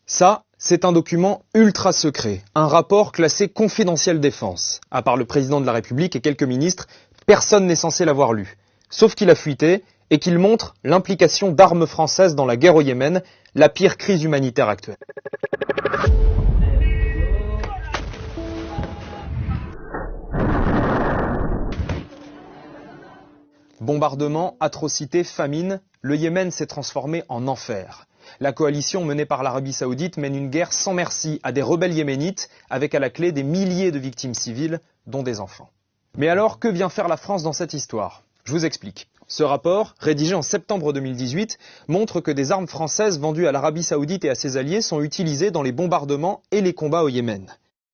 Ça, c'est un document ultra secret, un rapport classé confidentiel défense. À part le président de la République et quelques ministres, personne n'est censé l'avoir lu. Sauf qu'il a fuité et qu'il montre l'implication d'armes françaises dans la guerre au Yémen, la pire crise humanitaire actuelle. Bombardements, atrocités, famine, le Yémen s'est transformé en enfer. La coalition menée par l'Arabie Saoudite mène une guerre sans merci à des rebelles yéménites, avec à la clé des milliers de victimes civiles, dont des enfants. Mais alors, que vient faire la France dans cette histoire? Je vous explique. Ce rapport, rédigé en septembre 2018, montre que des armes françaises vendues à l'Arabie Saoudite et à ses alliés sont utilisées dans les bombardements et les combats au Yémen.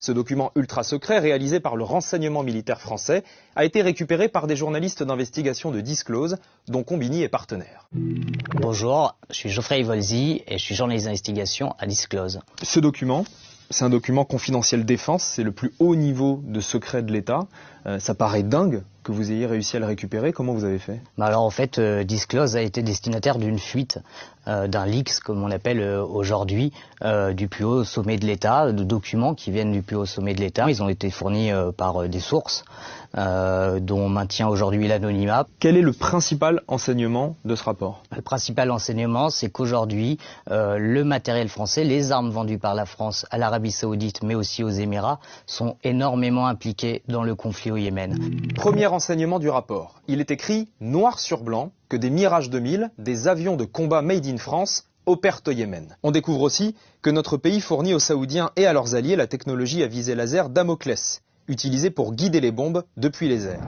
Ce document ultra secret, réalisé par le renseignement militaire français, a été récupéré par des journalistes d'investigation de Disclose, dont Combini est partenaire. Bonjour, je suis Geoffrey Evolzi et je suis journaliste d'investigation à Disclose. Ce document, c'est un document confidentiel défense, c'est le plus haut niveau de secret de l'État. Ça paraît dingue que vous ayez réussi à le récupérer. Comment vous avez fait? Alors en fait, Disclose a été destinataire d'une fuite, d'un leaks comme on appelle aujourd'hui, du plus haut sommet de l'État, de documents qui viennent du plus haut sommet de l'État. Ils ont été fournis par des sources dont on maintient aujourd'hui l'anonymat. Quel est le principal enseignement de ce rapport? Le principal enseignement, c'est qu'aujourd'hui, le matériel français, les armes vendues par la France à l'Arabie Saoudite, mais aussi aux Émirats, sont énormément impliquées dans le conflit au Yémen. Premier enseignement du rapport. Il est écrit noir sur blanc que des Mirage 2000, des avions de combat made in France, opèrent au Yémen. On découvre aussi que notre pays fournit aux Saoudiens et à leurs alliés la technologie à visée laser Damoclès, utilisée pour guider les bombes depuis les airs.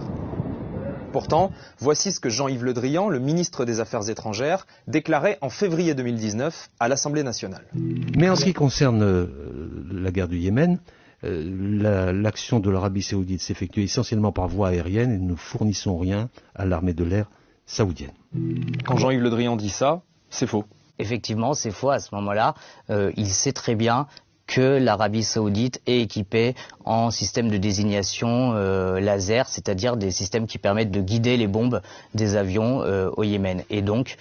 Pourtant, voici ce que Jean-Yves Le Drian, le ministre des Affaires étrangères, déclarait en février 2019 à l'Assemblée nationale. Mais en ce qui concerne la guerre du Yémen, l'action de l'Arabie Saoudite s'effectue essentiellement par voie aérienne et nous ne fournissons rien à l'armée de l'air saoudienne. Quand Jean-Yves Le Drian dit ça, c'est faux. Effectivement, c'est faux à ce moment-là. Il sait très bien que l'Arabie Saoudite est équipée en système de désignation laser, c'est-à-dire des systèmes qui permettent de guider les bombes des avions au Yémen. Et donc,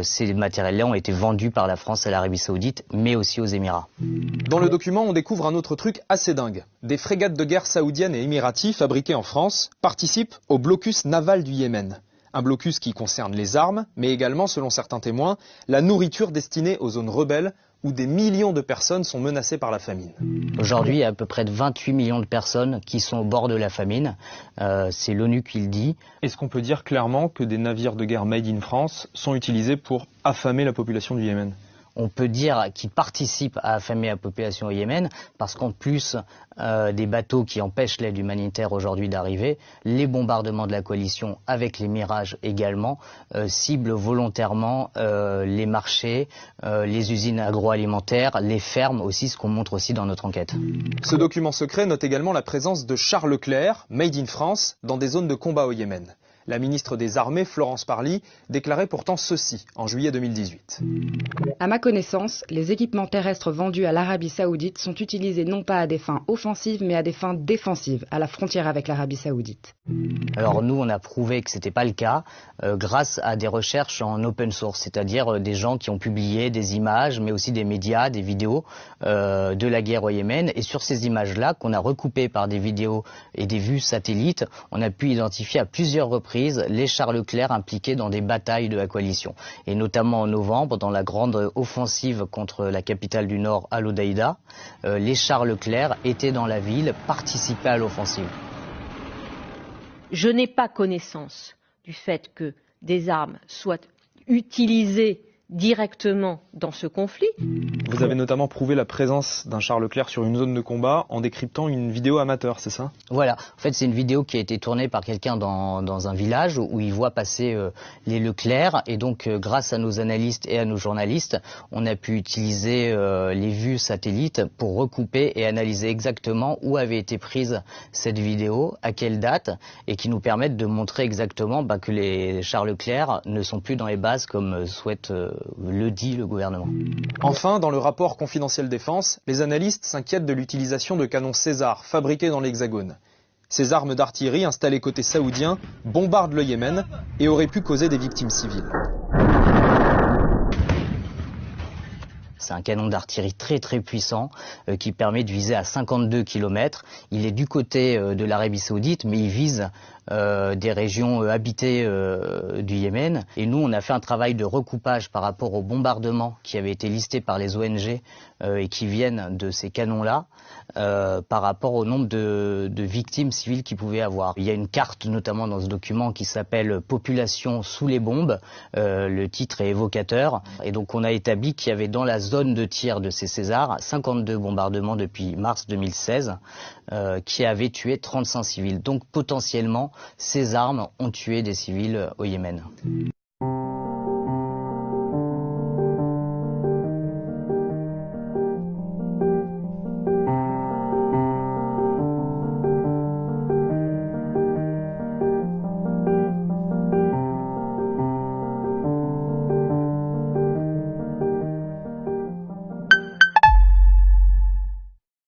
ces matériels-là ont été vendus par la France à l'Arabie Saoudite, mais aussi aux Émirats. Dans le document, on découvre un autre truc assez dingue. Des frégates de guerre saoudiennes et émiraties fabriquées en France participent au blocus naval du Yémen. Un blocus qui concerne les armes, mais également, selon certains témoins, la nourriture destinée aux zones rebelles où des millions de personnes sont menacées par la famine. Aujourd'hui, il y a à peu près de 28 millions de personnes qui sont au bord de la famine. C'est l'ONU qui le dit. Est-ce qu'on peut dire clairement que des navires de guerre made in France sont utilisés pour affamer la population du Yémen? On peut dire qu'ils participent à affamer la population au Yémen parce qu'en plus des bateaux qui empêchent l'aide humanitaire aujourd'hui d'arriver, les bombardements de la coalition avec les Mirages également ciblent volontairement les marchés, les usines agroalimentaires, les fermes aussi, ce qu'on montre aussi dans notre enquête. Ce document secret note également la présence de chars Leclerc, made in France, dans des zones de combat au Yémen. La ministre des Armées, Florence Parly, déclarait pourtant ceci en juillet 2018. À ma connaissance, les équipements terrestres vendus à l'Arabie Saoudite sont utilisés non pas à des fins offensives, mais à des fins défensives, à la frontière avec l'Arabie Saoudite. Alors nous, on a prouvé que ce n'était pas le cas grâce à des recherches en open source, c'est-à-dire des gens qui ont publié des images, mais aussi des médias, des vidéos de la guerre au Yémen. Et sur ces images-là, qu'on a recoupées par des vidéos et des vues satellites, on a pu identifier à plusieurs reprises les chars Leclerc impliqués dans des batailles de la coalition. Et notamment en novembre, dans la grande offensive contre la capitale du Nord, Al-Hodeïda, les chars Leclerc étaient dans la ville, participaient à l'offensive. Je n'ai pas connaissance du fait que des armes soient utilisées directement dans ce conflit. Vous avez notamment prouvé la présence d'un char Leclerc sur une zone de combat en décryptant une vidéo amateur, c'est ça? Voilà, en fait c'est une vidéo qui a été tournée par quelqu'un dans un village où il voit passer les Leclerc et donc grâce à nos analystes et à nos journalistes, on a pu utiliser les vues satellites pour recouper et analyser exactement où avait été prise cette vidéo, à quelle date, et qui nous permettent de montrer exactement que les chars Leclerc ne sont plus dans les bases comme souhaite le dit le gouvernement. Enfin, dans le rapport confidentiel défense, les analystes s'inquiètent de l'utilisation de canons César fabriqués dans l'Hexagone. Ces armes d'artillerie installées côté saoudien bombardent le Yémen et auraient pu causer des victimes civiles. C'est un canon d'artillerie très très puissant qui permet de viser à 52 km. Il est du côté de l'Arabie Saoudite, mais il vise des régions habitées du Yémen. Et nous, on a fait un travail de recoupage par rapport aux bombardements qui avaient été listés par les ONG et qui viennent de ces canons-là, par rapport au nombre de victimes civiles qu'ils pouvaient avoir. Il y a une carte notamment dans ce document qui s'appelle « Population sous les bombes ». Le titre est évocateur. Et donc on a établi qu'il y avait dans la zone de tir de ces Césars 52 bombardements depuis mars 2016 qui avaient tué 35 civils. Donc potentiellement, ces armes ont tué des civils au Yémen.